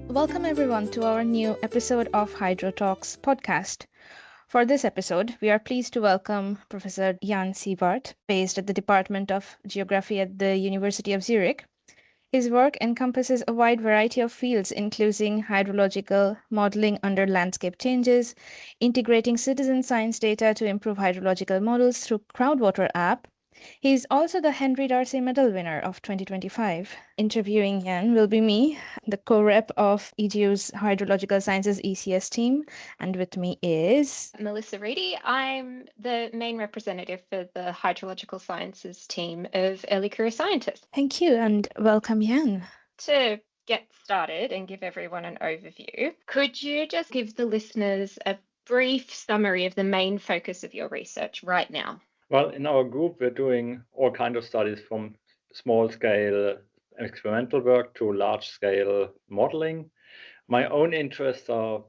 Welcome everyone to our new episode of HydroTalks podcast. For this episode, we are pleased to welcome Professor Jan Seibert, based at the Department of Geography at the University of Zurich. His work encompasses a wide variety of fields, including hydrological modeling under landscape changes, integrating citizen science data to improve hydrological models through CrowdWater app. He is also the Henry Darcy Medal winner of 2025. Interviewing Jan will be me, the co-rep of EGU's Hydrological Sciences ECS team, and with me is Melissa Reedy. I'm the main representative for the Hydrological Sciences team of Early Career Scientists. Thank you, and welcome, Jan. To get started and give everyone an overview, could you just give the listeners a brief summary of the main focus of your research right now? Well, in our group, we're doing all kinds of studies from small-scale experimental work to large-scale modeling. My own interests are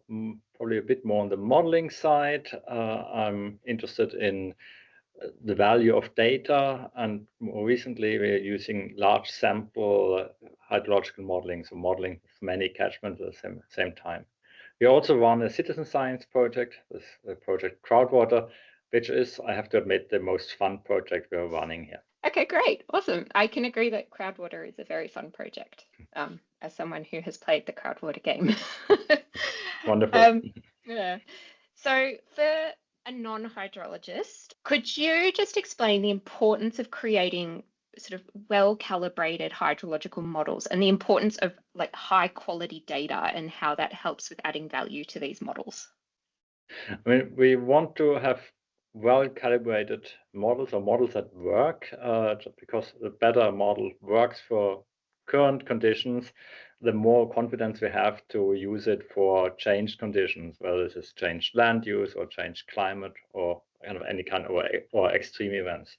probably a bit more on the modeling side. I'm interested in the value of data, and more recently, we're using large sample hydrological modeling, so modeling of many catchments at the same time. We also run a citizen science project, this project CrowdWater, which is, I have to admit, the most fun project we're running here. Okay, great. Awesome. I can agree that CrowdWater is a very fun project, as someone who has played the CrowdWater game. Wonderful. Yeah. So for a non-hydrologist, could you just explain the importance of creating sort of well-calibrated hydrological models and the importance of like high quality data and how that helps with adding value to these models? I mean, we want to have well-calibrated models or models that work, because the better a model works for current conditions, the more confidence we have to use it for changed conditions, whether this is changed land use or changed climate or kind of any kind of or extreme events.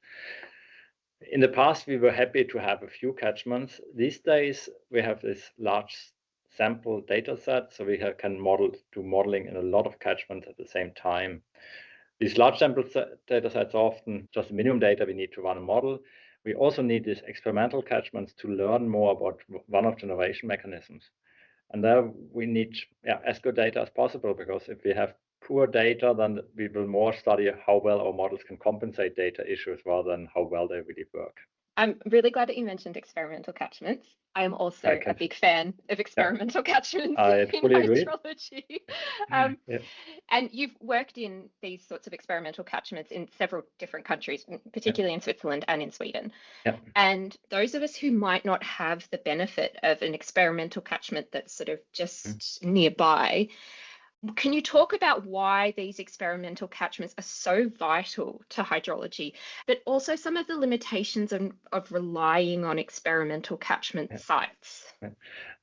In the past, we were happy to have a few catchments. These days, we have this large sample data set, so we can do modeling in a lot of catchments at the same time. These large sample data sets are often just minimum data we need to run a model. We also need these experimental catchments to learn more about runoff generation mechanisms. And there we need as good data as possible, because if we have poor data, then we will more study how well our models can compensate data issues rather than how well they really work. I'm really glad that you mentioned experimental catchments. I am also a big fan of experimental catchments in hydrology. And you've worked in these sorts of experimental catchments in several different countries, particularly in Switzerland and in Sweden. And those of us who might not have the benefit of an experimental catchment that's sort of just nearby, can you talk about why these experimental catchments are so vital to hydrology, but also some of the limitations of relying on experimental catchment sites?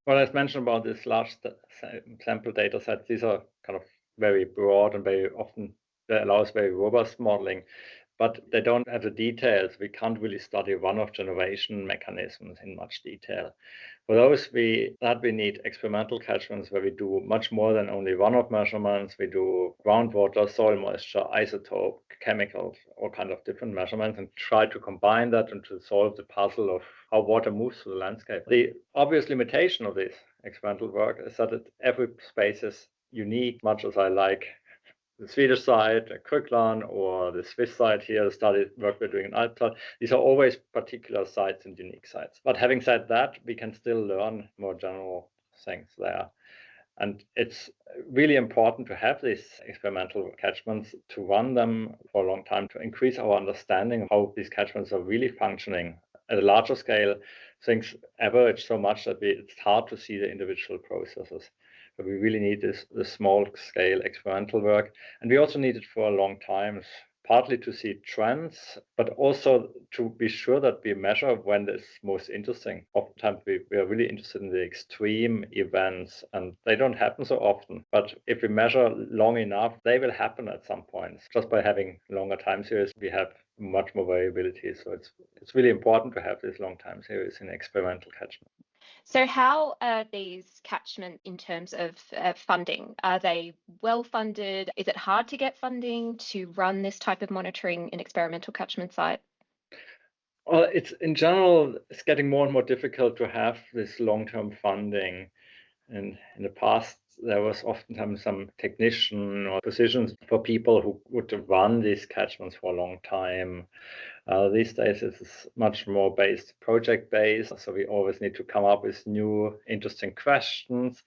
Well, as mentioned about this large sample data sets, these are kind of very broad and very often they allow us very robust modeling, but they don't have the details. We can't really study runoff generation mechanisms in much detail. For those, we need experimental catchments where we do much more than only runoff measurements. We do groundwater, soil moisture, isotope, chemicals, all kinds of different measurements, and try to combine that and to solve the puzzle of how water moves through the landscape. The obvious limitation of this experimental work is that every space is unique, much as I like the Swedish side, Kirkland, or the Swiss side here, the study work we're doing in Alptal. These are always particular sites and unique sites. But having said that, we can still learn more general things there. And it's really important to have these experimental catchments, to run them for a long time, to increase our understanding of how these catchments are really functioning. At a larger scale, things average so much that it's hard to see the individual processes. But we really need the small-scale experimental work. And we also need it for a long time, partly to see trends, but also to be sure that we measure when it's most interesting. Oftentimes, we are really interested in the extreme events, and they don't happen so often. But if we measure long enough, they will happen at some point. Just by having longer time series, we have much more variability. So it's really important to have this long time series in experimental catchment. So how are these catchment in terms of funding? Are they well funded? Is it hard to get funding to run this type of monitoring in experimental catchment site? Well, it's in general, it's getting more and more difficult to have this long-term funding. in the past, there was oftentimes some technician or positions for people who would run these catchments for a long time. These days, it's much more project-based, so we always need to come up with new, interesting questions.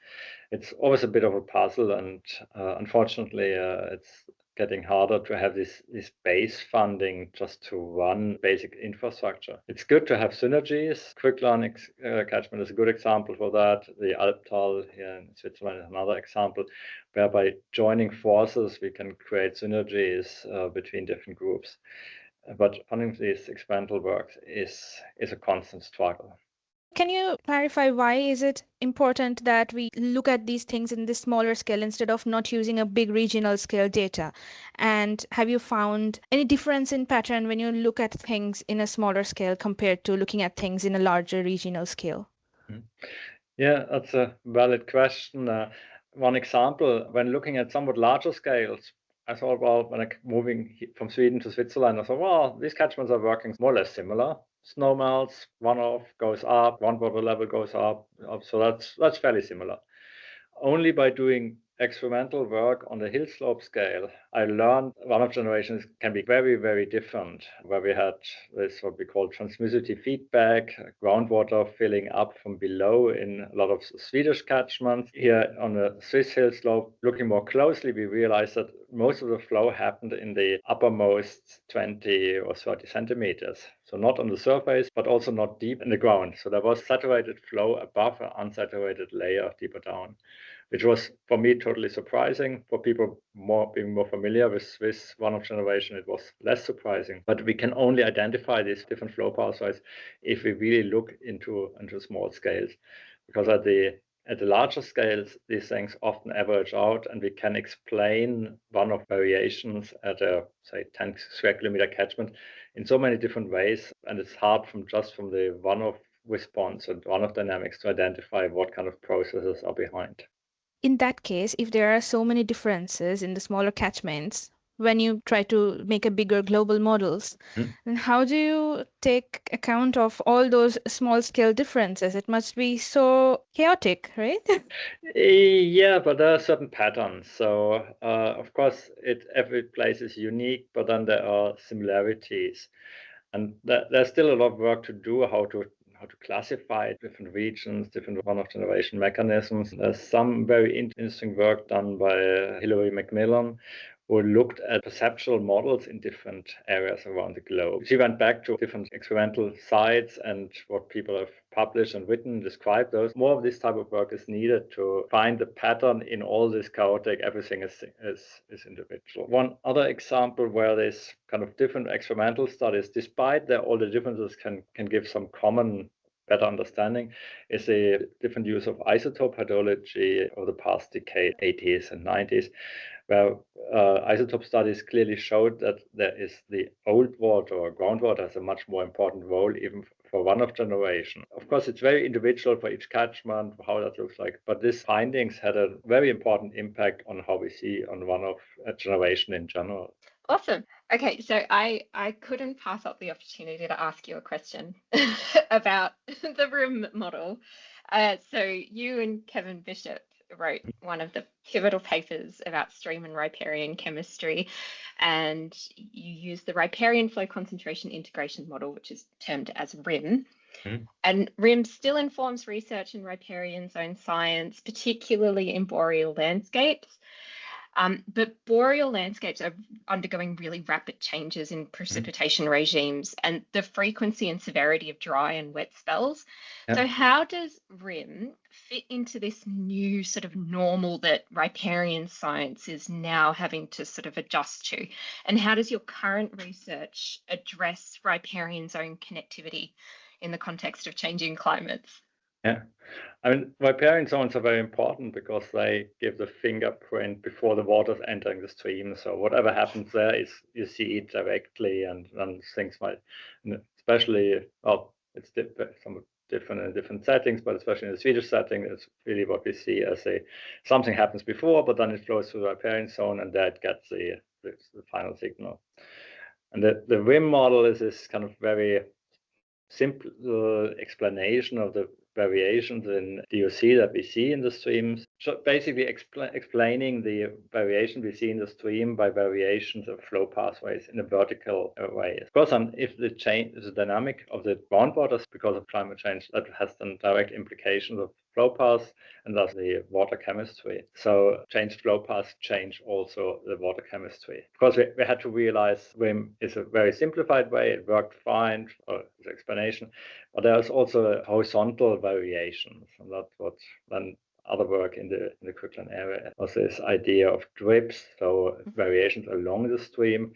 It's always a bit of a puzzle, and unfortunately, it's getting harder to have this base funding just to run basic infrastructure. It's good to have synergies. Quicklime catchment is a good example for that. The Alptal here in Switzerland is another example, where by joining forces, we can create synergies between different groups. But funding these experimental works is a constant struggle. Can you clarify why is it important that we look at these things in this smaller scale instead of not using a big regional scale data? And have you found any difference in pattern when you look at things in a smaller scale compared to looking at things in a larger regional scale? Yeah, that's a valid question. One example, when looking at somewhat larger scales, I thought, well, when moving from Sweden to Switzerland, I thought, well, these catchments are working more or less similar. Snow melts, runoff goes up, groundwater level goes up, so that's fairly similar. Only by doing experimental work on the hill slope scale, I learned runoff generations can be very, very different, where we had this what we call transmissivity feedback, groundwater filling up from below in a lot of Swedish catchments. Here on the Swiss hill slope, looking more closely, we realized that most of the flow happened in the uppermost 20 or 30 centimeters. So not on the surface, but also not deep in the ground. So there was saturated flow above an unsaturated layer deeper down, which was for me totally surprising. For people being more familiar with Swiss runoff generation, it was less surprising. But we can only identify these different flow pathways if we really look into small scales, because at the larger scales, these things often average out, and we can explain runoff variations at a, say, 10 square kilometer catchment in so many different ways, and it's hard from the runoff response and runoff dynamics to identify what kind of processes are behind. In that case, if there are so many differences in the smaller catchments, when you try to make a bigger global models, then how do you take account of all those small scale differences? It must be so chaotic, right? Yeah, but there are certain patterns. So of course, every place is unique, but then there are similarities, and there's still a lot of work to do how to classify different regions, different runoff generation mechanisms. There's some very interesting work done by Hilary Macmillan, who looked at perceptual models in different areas around the globe. She went back to different experimental sites and what people have published and written, described those. More of this type of work is needed to find the pattern in all this chaotic, everything is individual. One other example where there's kind of different experimental studies, despite that all the differences can give some common better understanding, is a different use of isotope hydrology over the past decade, 80s and 90s, where isotope studies clearly showed that there is the old water or groundwater has a much more important role even for runoff generation. Of course, it's very individual for each catchment, how that looks like, but these findings had a very important impact on how we see on runoff generation in general. Awesome. Okay, so I couldn't pass up the opportunity to ask you a question about the RIM model. So you and Kevin Bishop wrote one of the pivotal papers about stream and riparian chemistry, and you use the riparian flow concentration integration model, which is termed as RIM. And RIM still informs research in riparian zone science, particularly in boreal landscapes. But boreal landscapes are undergoing really rapid changes in precipitation regimes and the frequency and severity of dry and wet spells. So how does RIM fit into this new sort of normal that riparian science is now having to sort of adjust to? And how does your current research address riparian zone connectivity in the context of changing climates? Yeah, I mean, riparian zones are very important because they give the fingerprint before the water's entering the stream. So whatever happens there is you see it directly, and things might, especially, well, it's somewhat different in different settings, but especially in the Swedish setting, it's really what we see as something happens before, but then it flows through the riparian zone, and that gets the final signal. And the RIM model is this kind of very simple explanation of the variations in DOC that we see in the streams. So basically explaining the variation we see in the stream by variations of flow pathways in a vertical way. Of course, if the dynamic of the groundwater because of climate change, that has then direct implications of flow paths and thus the water chemistry. So changed flow paths change also the water chemistry. Of course, we had to realize WIM is a very simplified way. It worked fine for the explanation, but there's also horizontal variations, and that's what then other work in the Kirkland area was this idea of drips, so variations along the stream.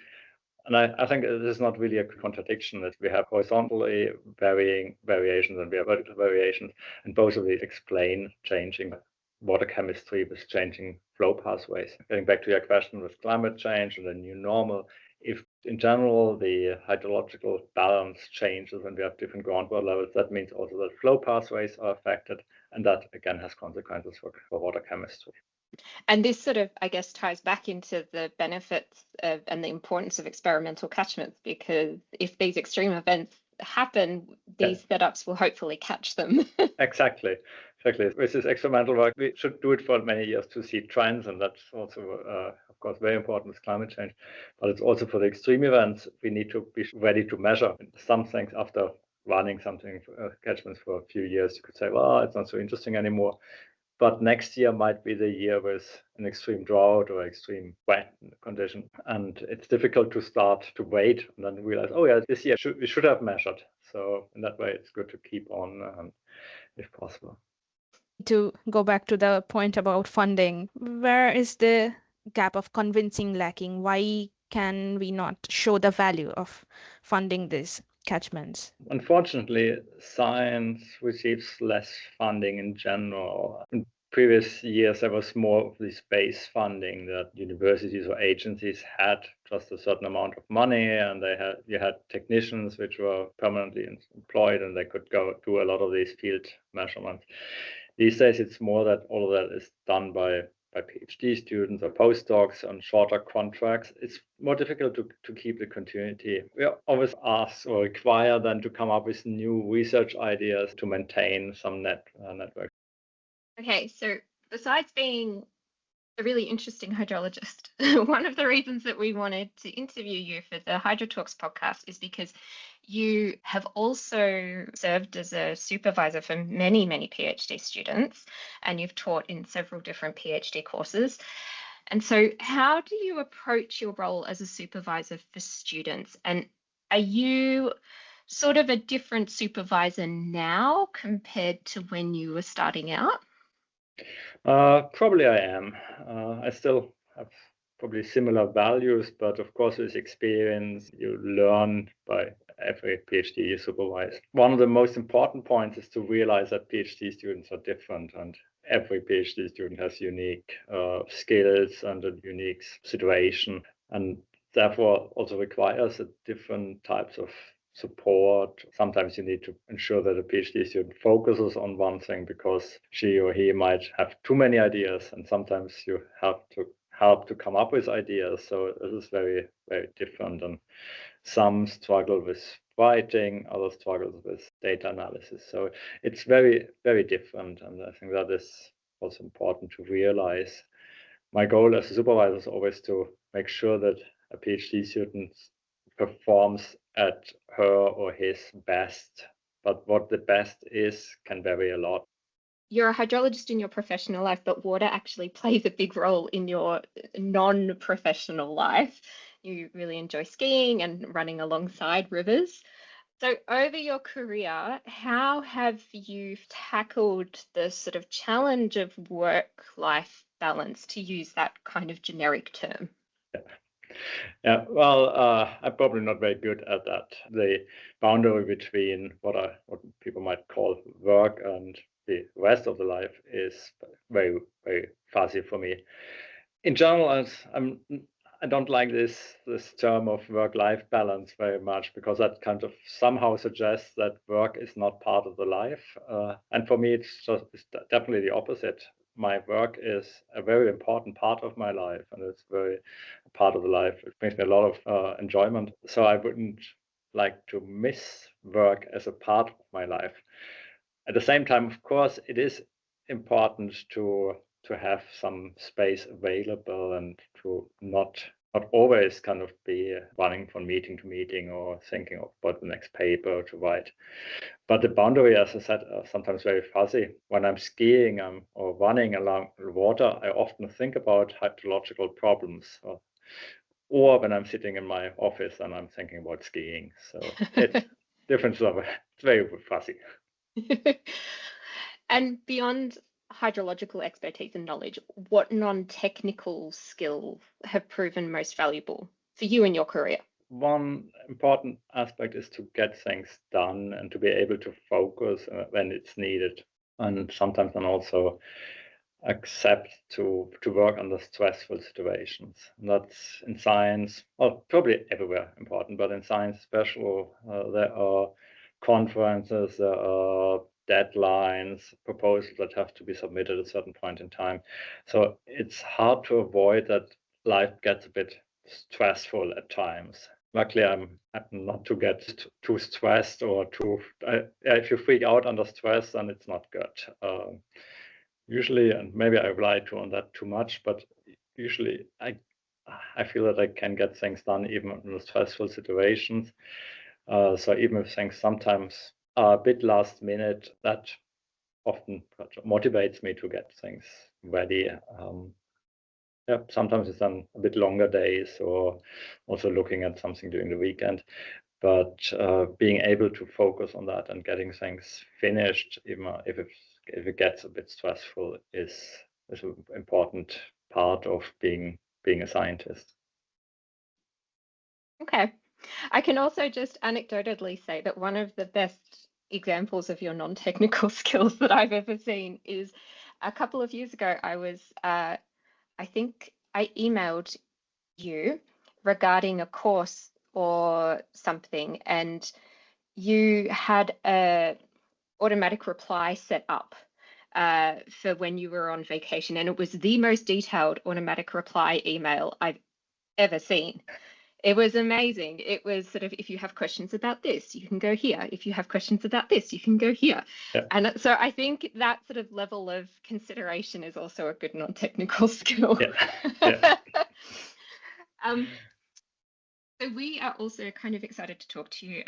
And I think it is not really a contradiction that we have horizontally varying variations and we have vertical variations, and both of these explain changing water chemistry with changing flow pathways. Getting back to your question with climate change and the new normal, if in general the hydrological balance changes when we have different groundwater levels, that means also that flow pathways are affected, and that again has consequences for water chemistry. And this sort of, I guess, ties back into the benefits of, and the importance of experimental catchments, because if these extreme events happen, these setups will hopefully catch them. Exactly. With this experimental work, we should do it for many years to see trends, and that's also, of course, very important with climate change. But it's also for the extreme events, we need to be ready to measure some things after running something, catchments for a few years. You could say, well, it's not so interesting anymore. But next year might be the year with an extreme drought or extreme wet condition. And it's difficult to start to wait and then realize, oh yeah, this year we should have measured. So in that way, it's good to keep on if possible. To go back to the point about funding, where is the gap of convincing lacking? Why can we not show the value of funding these catchments? Unfortunately, science receives less funding in general. In previous years, there was more of this base funding that universities or agencies had just a certain amount of money, and you had technicians which were permanently employed, and they could go do a lot of these field measurements. These days, it's more that all of that is done by PhD students or postdocs on shorter contracts. It's more difficult to keep the continuity. We always ask or require them to come up with new research ideas to maintain some network. Okay, so besides being a really interesting hydrologist, one of the reasons that we wanted to interview you for the HydroTalks podcast is because you have also served as a supervisor for many, many PhD students, and you've taught in several different PhD courses. And so how do you approach your role as a supervisor for students? And are you sort of a different supervisor now compared to when you were starting out? Probably I am. I still have probably similar values, but of course with experience you learn by every PhD you supervise. One of the most important points is to realize that PhD students are different, and every PhD student has unique skills and a unique situation, and therefore also requires a different types of support. Sometimes you need to ensure that a PhD student focuses on one thing because she or he might have too many ideas, and sometimes you have to help to come up with ideas. So this is very, very different, and some struggle with writing, others struggle with data analysis. So it's very, very different, and I think that is also important to realize. My goal as a supervisor is always to make sure that a PhD student performs at her or his best, but what the best is can vary a lot. You're a hydrologist in your professional life, but water actually plays a big role in your non-professional life. You really enjoy skiing and running alongside rivers. So over your career, how have you tackled the sort of challenge of work-life balance, to use that kind of generic term? Yeah, well, I'm probably not very good at that. The boundary between what people might call work and the rest of the life is very, very fuzzy for me. In general, I don't like this term of work-life balance very much, because that kind of somehow suggests that work is not part of the life. And for me, it's definitely the opposite. My work is a very important part of my life, and it's very part of the life. It brings me a lot of enjoyment. So I wouldn't like to miss work as a part of my life. At the same time, of course, it is important to have some space available and to not always kind of be running from meeting to meeting or thinking about the next paper to write. But the boundary, as I said, are sometimes very fuzzy. When I'm skiing or running along the water, I often think about hydrological problems. Or when I'm sitting in my office and I'm thinking about skiing. So it's different stuff. It's very fuzzy. And beyond hydrological expertise and knowledge, what non-technical skills have proven most valuable for you in your career? One important aspect is to get things done and to be able to focus when it's needed. And sometimes then also accept to work under stressful situations. And that's in science, well, probably everywhere important, but in science especially, there are conferences, there are deadlines, proposals that have to be submitted at a certain point in time. So it's hard to avoid that life gets a bit stressful at times. Luckily, I'm not to get too stressed or if you freak out under stress, then it's not good. Usually, and maybe I rely on that too much, but usually I feel that I can get things done even in stressful situations. So even if things sometimes are a bit last minute, that often motivates me to get things ready. Sometimes it's on a bit longer days or also looking at something during the weekend. But being able to focus on that and getting things finished, even if it gets a bit stressful, is an important part of being a scientist. Okay. I can also just anecdotally say that one of the best examples of your non-technical skills that I've ever seen is a couple of years ago. I think I emailed you regarding a course or something, and you had a automatic reply set up for when you were on vacation, and it was the most detailed automatic reply email I've ever seen. It was amazing. It was sort of, if you have questions about this, you can go here. If you have questions about this, you can go here. Yeah. And so I think that sort of level of consideration is also a good non-technical skill. Yeah. So we are also kind of excited to talk to you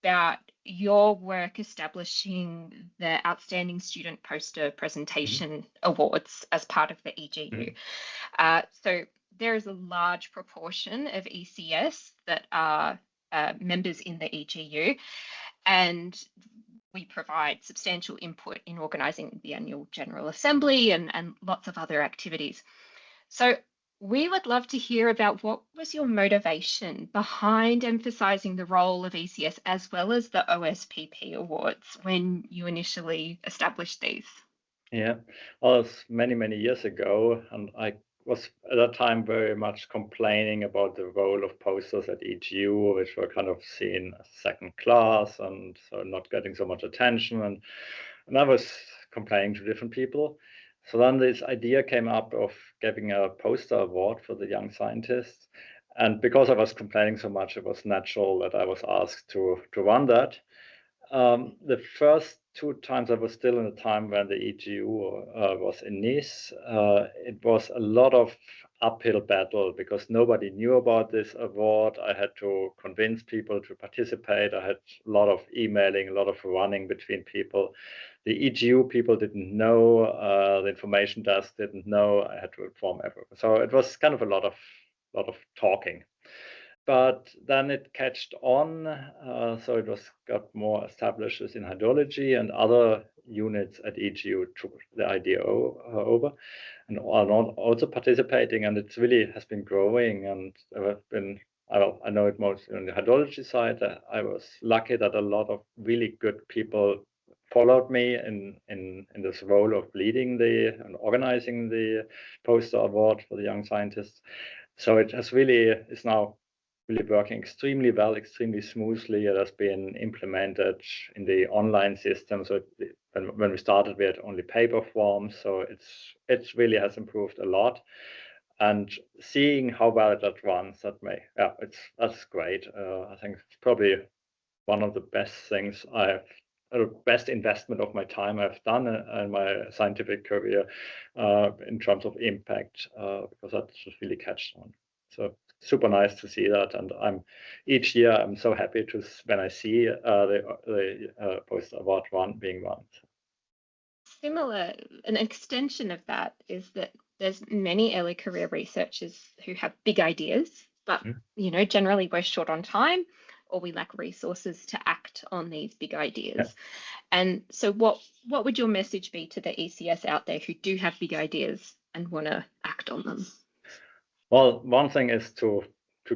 about your work establishing the Outstanding Student Poster Presentation Awards as part of the EGU. So there is a large proportion of ECS that are members in the EGU, and we provide substantial input in organising the annual General Assembly and lots of other activities. So we would love to hear about what was your motivation behind emphasising the role of ECS as well as the OSPP awards when you initially established these. Yeah, well, it's many years ago, and I was at that time very much complaining about the role of posters at EGU, which were kind of seen as second class and so not getting so much attention. And I was complaining to different people. So then this idea came up of giving a poster award for the young scientists. And because I was complaining so much, it was natural that I was asked to run that. The first 2 times I was still in a time when the EGU was in Nice. It was a lot of uphill battle because nobody knew about this award. I had to convince people to participate. I had a lot of emailing, a lot of running between people. The EGU people didn't know, the information desk didn't know. I had to inform everyone. So it was kind of a lot of talking. But then it catched on, so it got more established in hydrology, and other units at EGU took the idea over and are not also participating, and it really has been growing. And I know it most on the hydrology side. I was lucky that a lot of really good people followed me in this role of leading and organizing the poster award for the young scientists. So it has is now really working extremely well, extremely smoothly. It has been implemented in the online system. So when we started, we had only paper forms. So it really has improved a lot. And seeing how well it runs, that's great. I think it's probably one of the best things I've the best investment of my time I've done in my scientific career in terms of impact, because that just really catches on. So super nice to see that, and each year I'm so happy when I see the post award being won. Similar, an extension of that is that there's many early career researchers who have big ideas, but generally we're short on time, or we lack resources to act on these big ideas. Yeah. And so what would your message be to the ECS out there who do have big ideas and want to act on them? Well, one thing is to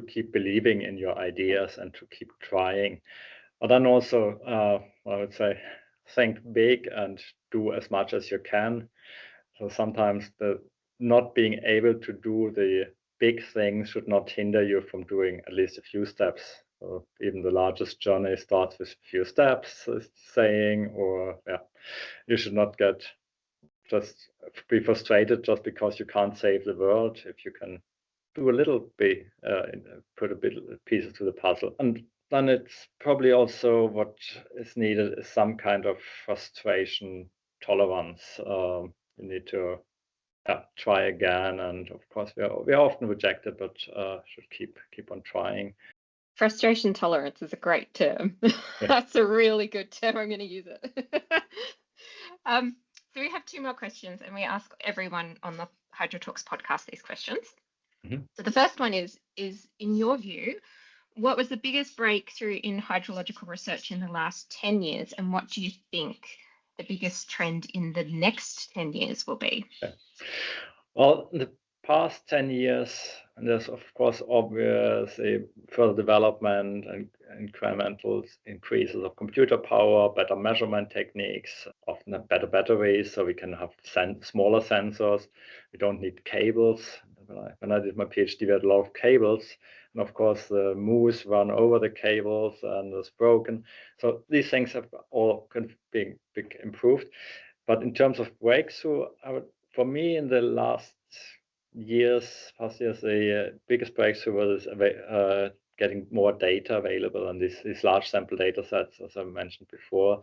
keep believing in your ideas and to keep trying. But then also, I would say, think big and do as much as you can. So sometimes the not being able to do the big things should not hinder you from doing at least a few steps. So even the largest journey starts with a few steps, saying, or you should not just be frustrated just because you can't save the world. If you can do a little bit, put a bit of pieces to the puzzle. And then it's probably also what is needed is some kind of frustration tolerance. You need to try again, and of course we are often rejected, but should keep on trying. Frustration tolerance is a great term. Yeah. That's a really good term. I'm going to use it. So we have 2 more questions, and we ask everyone on the HydroTalks podcast these questions. Mm-hmm. So the first one is in your view, what was the biggest breakthrough in hydrological research in the last 10 years, and what do you think the biggest trend in the next 10 years will be? Okay. Well, in the past 10 years, and there's of course obviously further development and incremental increases of computer power, better measurement techniques, often have better batteries, so we can have smaller sensors. We don't need cables. When I did my PhD, we had a lot of cables, and of course the moose run over the cables and it's broken. So these things have all been improved. But in terms of breakthrough, for me, in the past years, the biggest breakthrough was getting more data available, and these large sample data sets, as I mentioned before,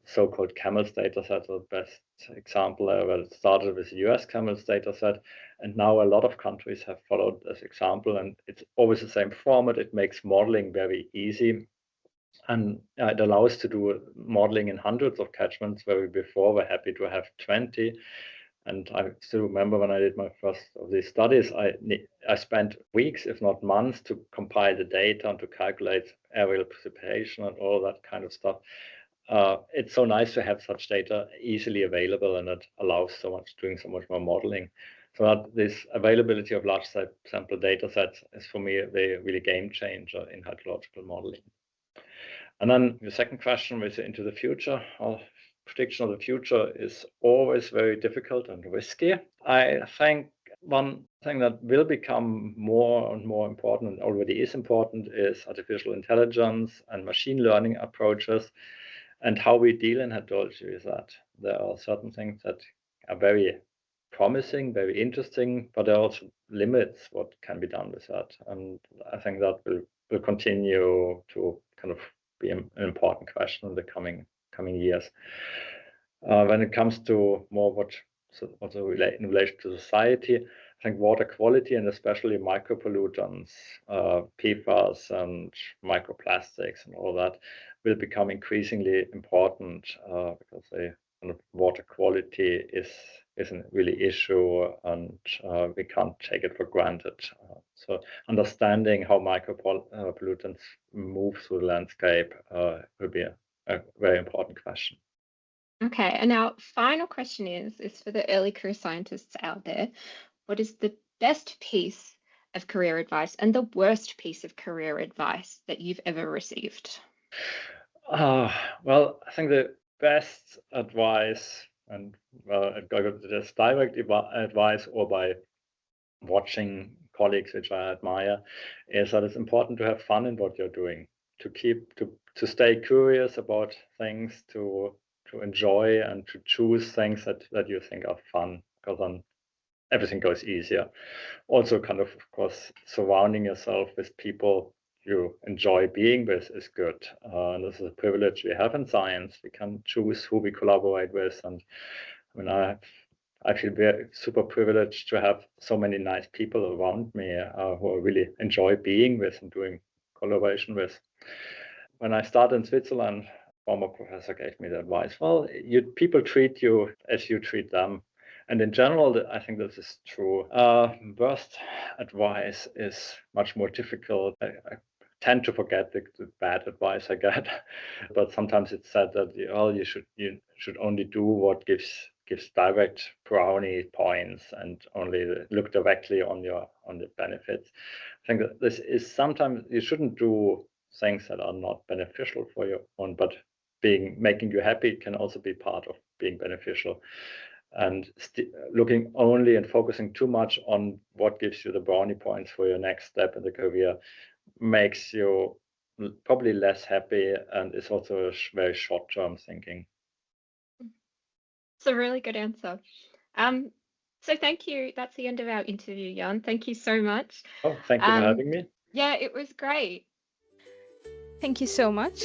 so-called CAMELS data sets are the best example. Well, it started with the US CAMELS data set, and now a lot of countries have followed this example, and it's always the same format. It makes modeling very easy. And it allows to do modeling in hundreds of catchments, where we before were happy to have 20. And I still remember when I did my first of these studies, I spent weeks, if not months, to compile the data and to calculate aerial precipitation and all that kind of stuff. It's so nice to have such data easily available, and it allows doing so much more modeling. So that this availability of large sample data sets is for me the really game changer in hydrological modeling. And then the second question was into the future. Prediction of the future is always very difficult and risky. I think one thing that will become more and more important, and already is important, is artificial intelligence and machine learning approaches, and how we deal in hydrology with that. There are certain things that are very promising, very interesting, but there are also limits what can be done with that. And I think that will continue to kind of be an important question in the coming years. When it comes to more what's in relation to society, I think water quality, and especially micropollutants, PFAS and microplastics and all that, will become increasingly important, because the water quality is a really issue, and we can't take it for granted. So understanding how micropollutants move through the landscape will be a very important question. Okay, and our final question is for the early career scientists out there. What is the best piece of career advice and the worst piece of career advice that you've ever received? Well, I think the best advice, and this direct advice or by watching colleagues which I admire, is that it's important to have fun in what you're doing, to stay curious about things, to enjoy and to choose things that you think are fun, because then everything goes easier. Also, of course, surrounding yourself with people you enjoy being with is good. And this is a privilege we have in science. We can choose who we collaborate with. And I mean, I feel very super privileged to have so many nice people around me who I really enjoy being with and doing collaboration with. When I started in Switzerland, former professor gave me the advice, well, people treat you as you treat them. And in general, I think this is true. Worst advice is much more difficult. I tend to forget the bad advice I get, but sometimes it's said that you should only do what gives direct brownie points and only look directly on the benefits. I think that this is sometimes you shouldn't do things that are not beneficial for your own, but making you happy can also be part of being beneficial. And looking only and focusing too much on what gives you the brownie points for your next step in the career makes you probably less happy and is also very short-term thinking. It's a really good answer. So thank you. That's the end of our interview, Jan. Thank you so much. Oh, thank you for having me. Yeah, it was great. Thank you so much.